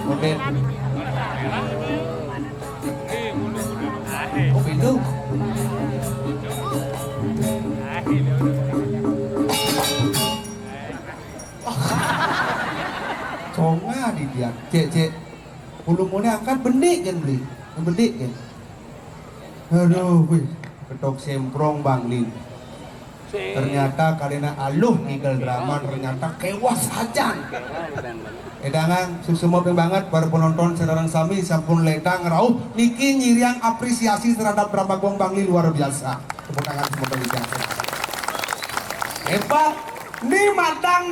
Udin. Oh pintu. Conga di dia. Cek. Bulu-bulu angkat bendik kan beli. Bendik kan. Aduh, wih. Ketok semprong Bang Lin. Ternyata karena aluh ninggal drama ternyata kewas ajan. Edangan susumop banget para penonton sekarang sami sampun ledang rauh niki nyiriang apresiasi terhadap drama Gong Bang Lin luar biasa. Tepuk tangan semoga biasa. Hebat. Ini matang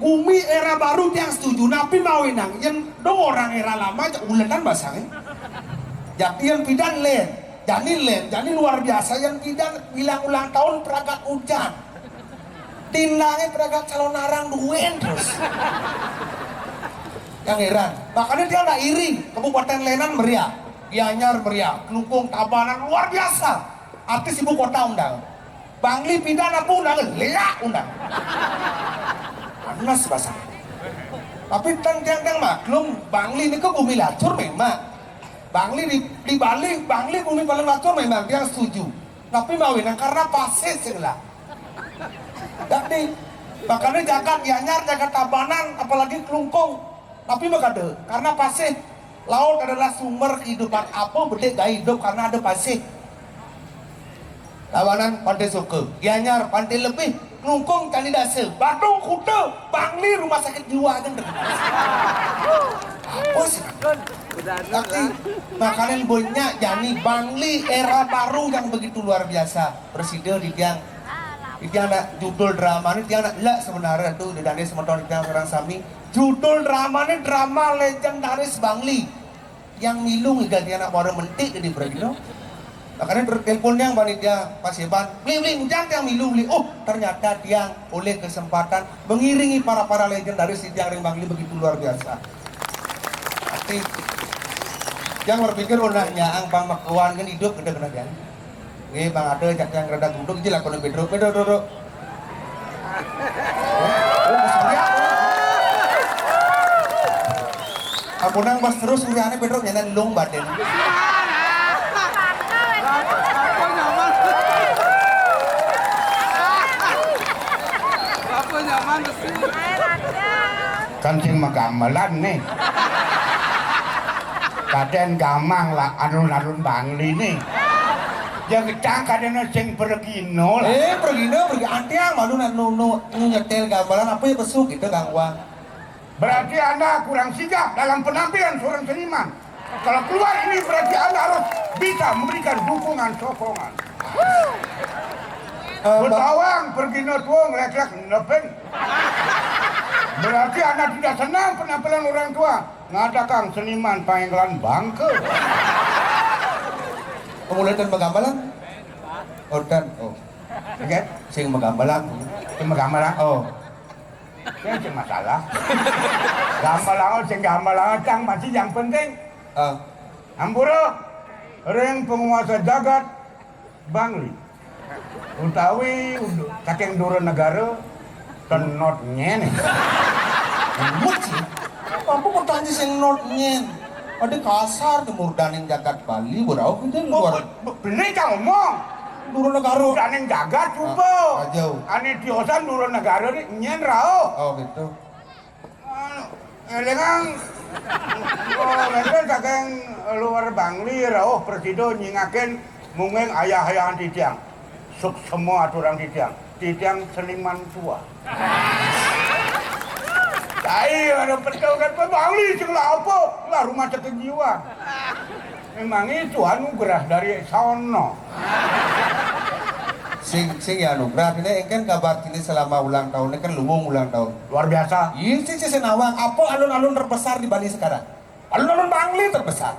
bumi era baru yang setuju napi mawinang yang dong orang era lama ulenan basangnya. Jadi yang pidan len. Jadi luar biasa yang tidak bilang ulang tahun peragat hujan. Tinangnya peragat calon narang duit terus. Yang heran, makanya dia ada iri. Kabupaten Lenan meriah, Gianyar meriah, Kelungkung, Tabanan luar biasa. Artis ibu kota undang. Bangli pidana pun undang, leak undang. Panas bahasa. Tapi tang maklum, Bangli ini ke bumi lacur memang. Bangli di Bali, Bangli bumi paling lacur memang dia setuju. Tapi mawinang karena pasir segala. Jadi makanya jagat Gianyar, jagat Tabanan, apalagi Kelungkung. Tapi makanya karena pasir, laut adalah sumber kehidupan. Apa bedek gaya hidup karena ada pasir. Tabanan pantai Soke, Gianyar pantai lebih, Kelungkung candi dasar, Badung Kuta, Bangli rumah sakit jiwa kan. Apa sih? Tapi makanan banyak jadi Bangli era baru yang begitu luar biasa. Presiden di tiang ada judul drama ini tiang nak sebenarnya tuh di dana sementara tiang orang sami judul drama ini drama legendaris Bangli yang milung hingga dia nak baru mentik di Bregino. Makanya bertelepon yang panitia Paseban, beli jangan yang milung beli. Oh ternyata dia oleh kesempatan mengiringi para legendaris di tiang Bangli begitu luar biasa. Tapi yang berpikir unahnya ang bang makluan kan hidup gede kena kan. Bang ada jak yang rada duduk je lah kono bedro duduk. Aku nang bas terus uriane bedro nyanan long baden. Apa nyaman sih? Kan sing magamelan nih. Kaden gamang lah alun-alun Bangli nih. Yang kecang kadang sing Bregino lah. Bregino antiang malu nu nyetel gamelan apa ya besuk gitu Kang Wang. Berarti Anda kurang sigap dalam penampilan seorang seniman. Kalau keluar ini berarti Anda harus bisa memberikan dukungan sokongan. Betawang Bregino tua ngelek-lek nepen. Berarti Anda tidak senang penampilan orang tua. Ngadakan seniman panggilan bangke. Pemulihan dan menggambalan? Oh dan, oh. Oke? Sing menggambalan. Sing menggambalan? Oh. Sing masalah. Gambalan, sing gambalan, cang masih yang penting. Ampura, ring penguasa jagat Bangli. Utawi saking dura negara tenot nyene. Mut sih. Apa pertanyaan sing not nyen? Ada kasar di murdaning jagat Bali berau kita luar. Bener kang ngomong. Dura negara. Murdaning jagat coba. Jauh. Ane diosan dura negara ni nyen rao. Oh gitu. Dengan mereka saking luar Bangli rao presiden nyingaken mungkin ayah-ayahan titiang. Suk semua aturan titiang seniman tua. Ayo ada pertaukan Bangli sing lah apa? Lah rumah sakit jiwa. Memang itu anugerah dari sono. Sing ya anugerah ini kan kabar ini selama ulang tahun ini kan luwung ulang tahun. Luar biasa. Iya sih senawang. Apa alun-alun terbesar di Bali sekarang? Alun-alun Bangli terbesar.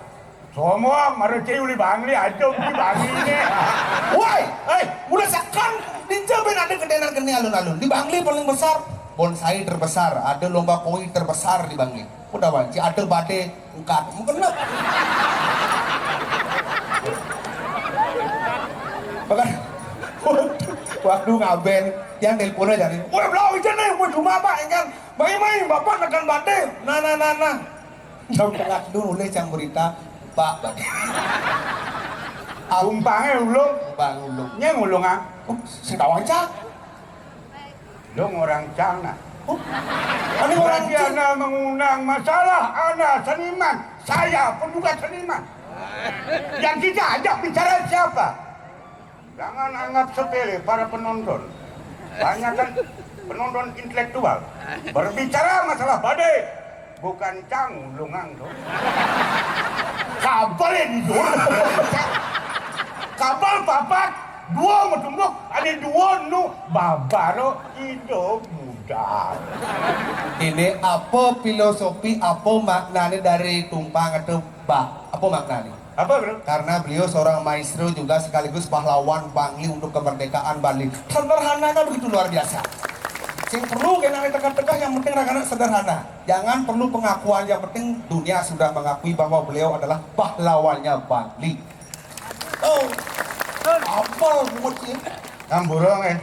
Semua marece uli Bangli aja di Bangli ini. Woi, udah sekan dijamin ada kedenan kene alun-alun. Di Bangli paling besar. Bonsai terbesar, ada lomba koi terbesar di Bangli. Udah wanci, ada bade engkat, mungkin lah. Bahkan, Waktu ngaben yang teleponnya jadi, woi belau ikan nih, woi cuma apa kan? Main bapak tekan bate, nah. Jam tengah dulu nulis yang berita, Pak bate. Umpangnya ulung, Bang ulung. nyeng ulung ah. Oh, sedang aja. Dong orang Cana. Oh, ini orang Berarti Anda mengundang masalah Anda seniman, saya pun juga seniman. Yang kita ajak bicara siapa? Jangan anggap sepele para penonton. Banyak kan penonton intelektual. Berbicara masalah badai, bukan cang lungang tuh. Kapal itu. Kapal papat, dua metumbuk, ada dua nu babaro hidup muda. Ini apa filosofi, apa maknanya dari tumpang atau bak? Apa maknanya? Apa bro? Karena beliau seorang maestro juga sekaligus pahlawan Bangli untuk kemerdekaan Bali. Sederhananya begitu luar biasa. Yang perlu kena tegak-tegak, yang penting rakyat sederhana. Jangan perlu pengakuan, yang penting dunia sudah mengakui bahwa beliau adalah pahlawannya Bali. Oh, apa mesti? Amburong dan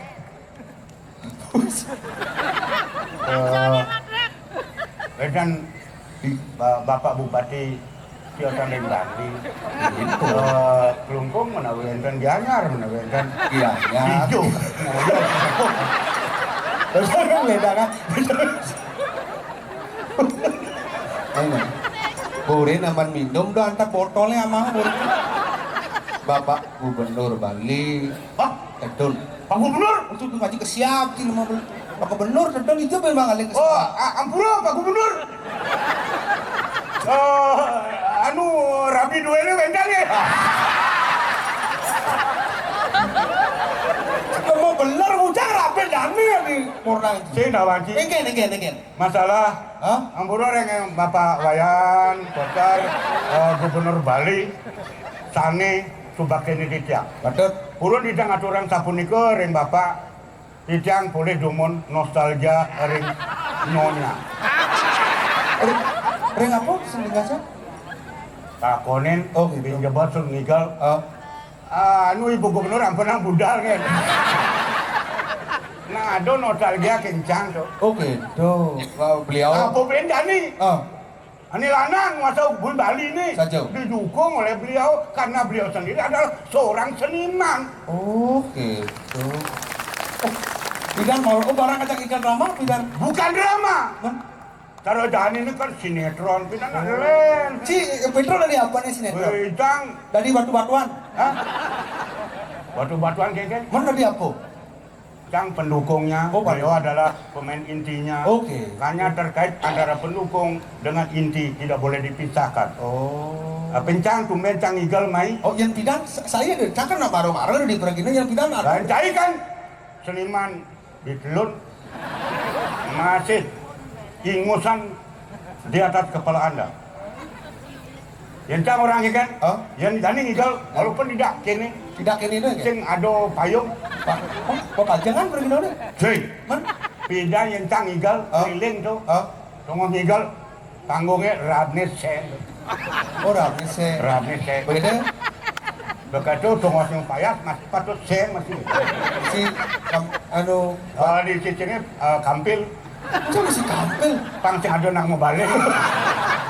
Bapak Bupati Tiosan dan Bali itu Kelungkung menawarkan Gianyar, menawarkan Gianyar. hijau. Terus kan beda kan? Ini, Burin aman minum doang, antar botolnya sama Burin. Bapak Gubernur Bali. Hah? Tedun. Pak Gubernur? Itu tuh ngaji kesiap sih lima bulan. Pak Gubernur Tedun itu memang kali kesiap. Oh, ampura Pak Gubernur. Anu rabi duelnya bentang ya. Mau bener ujang rapi dami ya di orang. Saya nawanci. Engken. Masalah, Hah? ampura yang Bapak Wayan, Kocar, Gubernur Bali, Sane, Subakeni Titiang. Betul. Purun didang aturan sapunika ring Bapak Titiang boleh dumun nostalgia ring nyonya. Ring apa? Sengaja? Takonin, Oh, gitu. pinjabat sungigal. Anu Ibu Gubernur ampunang budal kan. Nah, ada nostalgia kencang tuh. Oh gitu. Beliau. Apa benda nih? Ini lanang masa Bun Bali ini Saja. didukung oleh beliau karena beliau sendiri adalah seorang seniman. Oh gitu. Oh, Bidan mau barang kacang ikan drama, Bidan. Bukan drama. Hah? Taruh jalan ini kan sinetron, Bidan ada lain. Petro dari apa nih sinetron? Bidang, Dari batu-batuan. hah? Batu-batuan kayak Mana dari apa? Cang pendukungnya, Oh, beliau adalah pemain intinya. Oke. Hanya terkait antara pendukung dengan inti tidak boleh dipisahkan. Oh. Pencang tumben cang igal mai. Oh, yang Bidan saya deh, cakap nak baru-baru di pergina yang Bidan ada. Dan cai kan seniman di telun masih ingusan di atas kepala Anda. Yang cang orang ini kan, yang jani igal walaupun tidak kini, Tidak kini deh. sing ado payung, Bapak jangan pergina deh. cuy. Man? Pida yang cang igal, keliling tuh, tunggu igal, tanggungnya Radnes Sen, Orang bisa. Radnes Sen. Beda Begitu tunggu yang payas masih patut Sen masih. si anu Di sini kampil, coba si kampel. pang sing ada nang mau balik.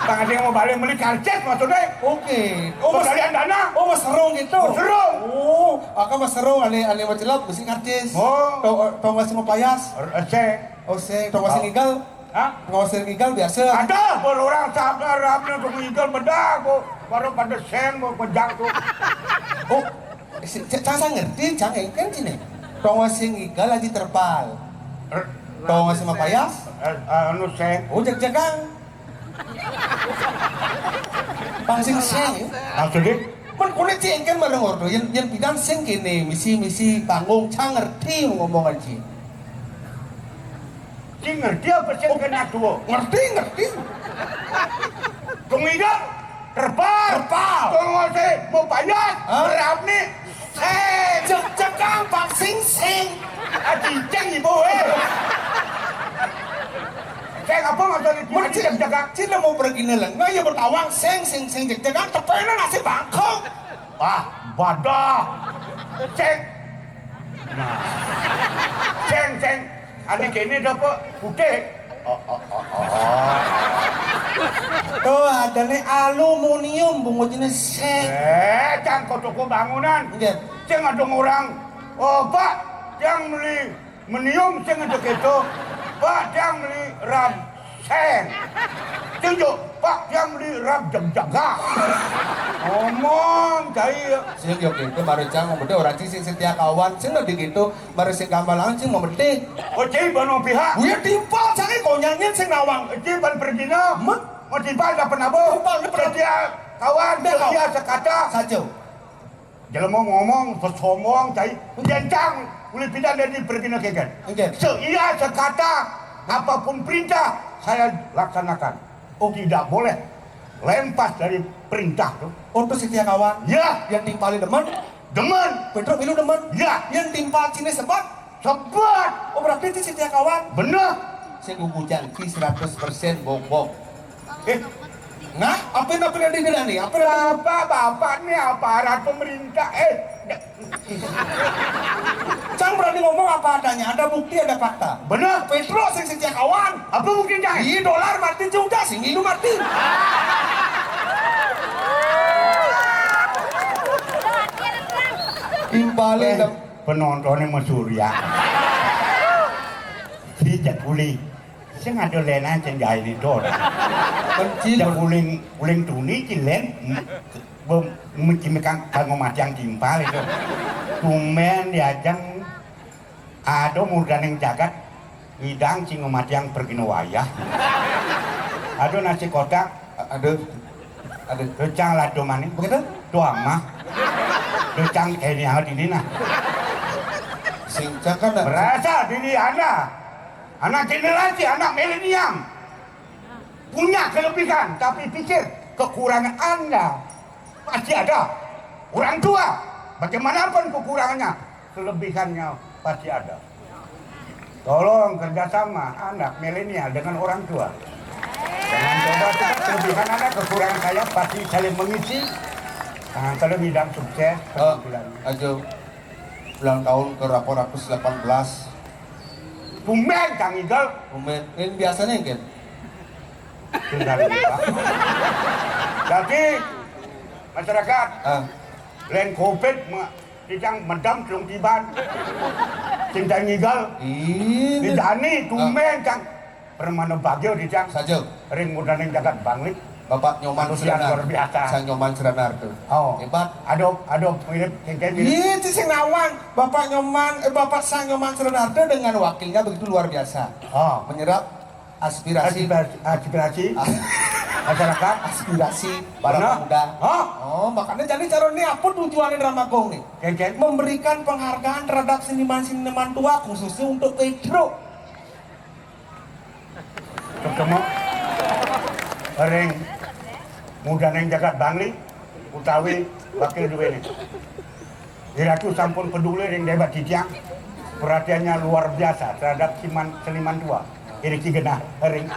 Pang ada yang mau balik beli karcet maksudnya. Oke. Oh, kalian dana? Oh, mas serong gitu. Mas serong. Oh, akan mas serong ane macelap mesti karcis. Oh. Tau masih mau payas. Sen. Oh, saya tau masih ngigal. Hah? Tau masih ngigal biasa. Ada kalau orang sabar rapnya tuh ngigal bedah kok. Baru pada sen mau pejang tuh. Oh, saya ngerti, jangan kan sini. Tau masih ngigal lagi terpal. Tau masih mau payas. Anu sen. Oh, jag-jagang. Pangsing seng. Maksudnya? Man kulit sih kan bareng ordo yang bidang seng kene misi panggung cang ngerti ngomongan sih. Si ngerti apa sen kena tua? Ngerti. Tumigal terpal. Tunggu sen mau payas. Rap nih. Sen. Jag-jagang pangsing seng. Cincang ibu Sen apa maksudnya? Man Jag-jagang. Cina mau pergi nelang, nggak ya bertawang seng jag-jagang tepena nasi bangkok. Ah, badah. Cek. Nah. Ceng. Adik ini dapat putih. Oh. Tuh ada nih aluminium bungut jenis seng. Cang kau toko bangunan. Iya. Ceng ada orang. Oh Pak, yang beli menium ceng ada gitu. Pak, yang beli ram seng. Tunjuk, Pak, yang beli ram jaga. Ngomong cai. Sing yo gitu mari cang mau orang sing setia kawan sing lebih gitu mari sing gambalan sing mau berde. Oh cai bano pihak. Uya timpal jangan kau nyanyiin sing nawang. Cai ban pergi na. Mau timpal gak pernah boh. Setia kawan, setia sekata. Saja. Jelema ngomong, sesomong cai. Jancang, boleh pindah dari pergi na keken. Oke. Seia sekata, apapun perintah saya laksanakan. Oh tidak boleh lempas dari perintah tuh. Untuk setia kawan. Ya, Yang timpalin demen. demen. Petro milu demen. Ya, Yang timpal sini sebat. sebat. Oh berarti itu setia kawan. Bener. Saya gugu janji 100% bong-bong. Eh, Nah, apa yang dibilang nih? Apa yang bapak nih aparat pemerintah. Cang berani ngomong apa adanya, ada bukti, ada fakta. Bener. Petro sing setia kawan. Apa buktinya? Iya dolar mati juga, sing itu mati. Timpalin dem. Penontonnya Surya. Tidak boleh. Saya ada lenan cenjai di dor. Benci Tidak uling tuni cilen. Mungkin kanggo macang timpal itu. Tumen diajang ada murdan yang jagat. Hidang cingo macang pergi wayah. Ada nasi kotak. Ada Recang lado maning. begitu? Tua mah. Recang ini hal ini nah. Sing cang kan Berasa diri anak generasi, anak milenial punya kelebihan, tapi pikir kekurangan Anda pasti ada. Orang tua, bagaimanapun kekurangannya, kelebihannya pasti ada. Tolong kerjasama anak milenial dengan orang tua. Jangan coba kita kelebihan Anda, kekurangan saya pasti saling mengisi. Nah, kalau bidang sukses, ajo ulang tahun ke rapor 118. Tumben Kang Igal. Ini biasanya kan? Tinggal lupa. Jadi masyarakat lain COVID dicang medam telung tiban. Cinta ngigal. Didani tumben Kang. Permana bagio dicang. Saja. Ring muda ning jagat banglit. Bapak Nyoman Manusia Serenar. luar biasa. Sang Nyoman Serenar tuh. Oh. Hebat. Adop mirip kengkeng mirip. Iya, itu sing nawang. Bapak Sang Nyoman Serenar tuh dengan wakilnya begitu luar biasa. Oh. Menyerap aspirasi masyarakat. aspirasi para Benar. pemuda. Oh. Makanya jadi cara ini apa tujuannya Ramagong nih? Kengkeng. Memberikan penghargaan terhadap seniman-seniman tua khususnya untuk Petro. Ketemu. Ring muda neng jagat bangli utawi wakil dua ini. Iratu sampun peduli ring debat titiang. Perhatiannya luar biasa terhadap seniman tua. Ini ki genah ring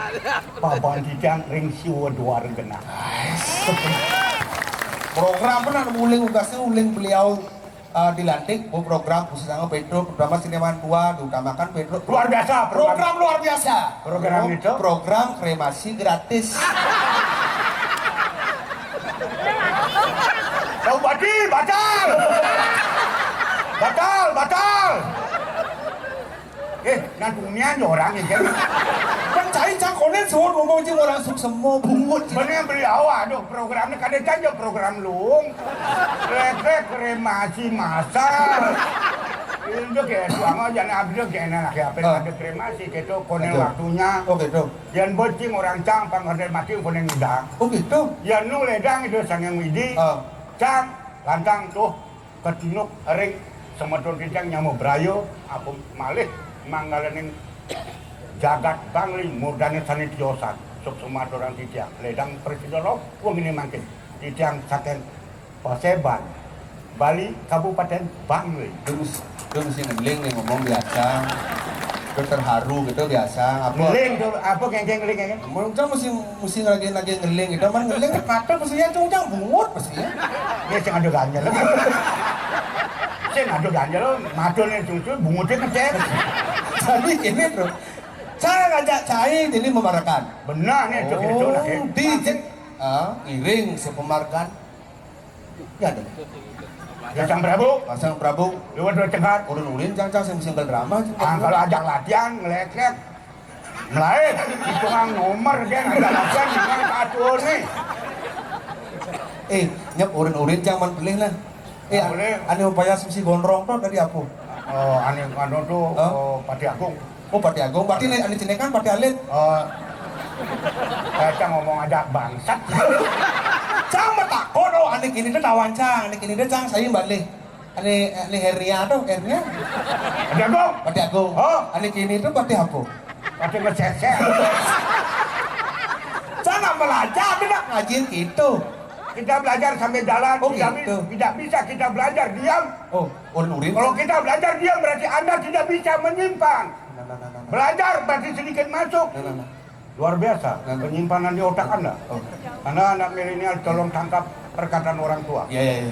papan titiang ring siwa dua ring genah. Program pernah uling ugasnya uling beliau dilantik. Program khususnya Petro, program seniman tua diutamakan Petro. Luar biasa Program luar biasa. Program itu? Program kremasi gratis. Kau bati batal. Batal. Nantinya orang ini kan. Pencari cangkonen suruh ngomong cing orang suk semua bungut. Bener beliau aduh programnya kadang aja program lung. Refleks kremasi massal. Itu kayak suama jangan abis kayak enak ya apa ada kremasi gitu konen waktunya. Oh gitu. Yang bocing orang cang pangorder mati konen ngidang. Oh gitu. Yang nu ledang itu sangang widi. Cang lantang tuh ketinuk ring semeton kijang nyamu brayo apa malih manggalening jagat bangli mudane sanitiosan sok semua orang kijang ledang presiden lo wong ini makin kijang saken Paseban Bali Kabupaten Bangli Terus sih ngeling nih ngomong biasa. Terus terharu gitu biasa. ngeling tuh apa geng ngeling kan Mungkin mesti lagi ngeling itu, man ngeling kata mestinya cungcang bungut mestinya. dia sing ada ganjel sih ngadu ganjel lo, madone susu, bungutnya ngecek. Jadi gini bro, saya ngajak Cai ini memarkan. Benar nih, cok itu lah. Dijek, iring sepemarkan. Ya deh. Pasang Prabu, Pasang Prabu, lewat dua cengat. ulun-ulin cang-cang single drama. Kalau ajak latihan, ngelek-lek. Melain, hitungan nomor dia ngajak latihan, dengan atur nih. Nyep ulun-ulin cang man pilih lah. Boleh. Ane upaya si gondrong tuh dari aku. Oh, aneh kandung tuh, Pati Agung. Oh Pati Agung, berarti ane cinekan Pati Alit. Saya ngomong ajak bangsat. Cang matakon oh ane kini tuh tawan cang, ane kini tuh cang saya balik. Ane Hernia tuh, Hernia. Pati Agung. Pati Agung. Oh. Ane kini tuh Pati apa? Pati ngecek-cek. Cang nggak belajar, dia nak ngajin gitu. Kita belajar sambil jalan, Oh, tidak, gitu. tidak bisa kita belajar diam. Oh, ulun-ulin. Kalau kita belajar diam berarti Anda tidak bisa menyimpang. Nah. Belajar berarti sedikit masuk. Nah. Luar biasa, Nah. penyimpanan di otak Anda. Oh. Anda anak milenial tolong tangkap perkataan orang tua. Iya.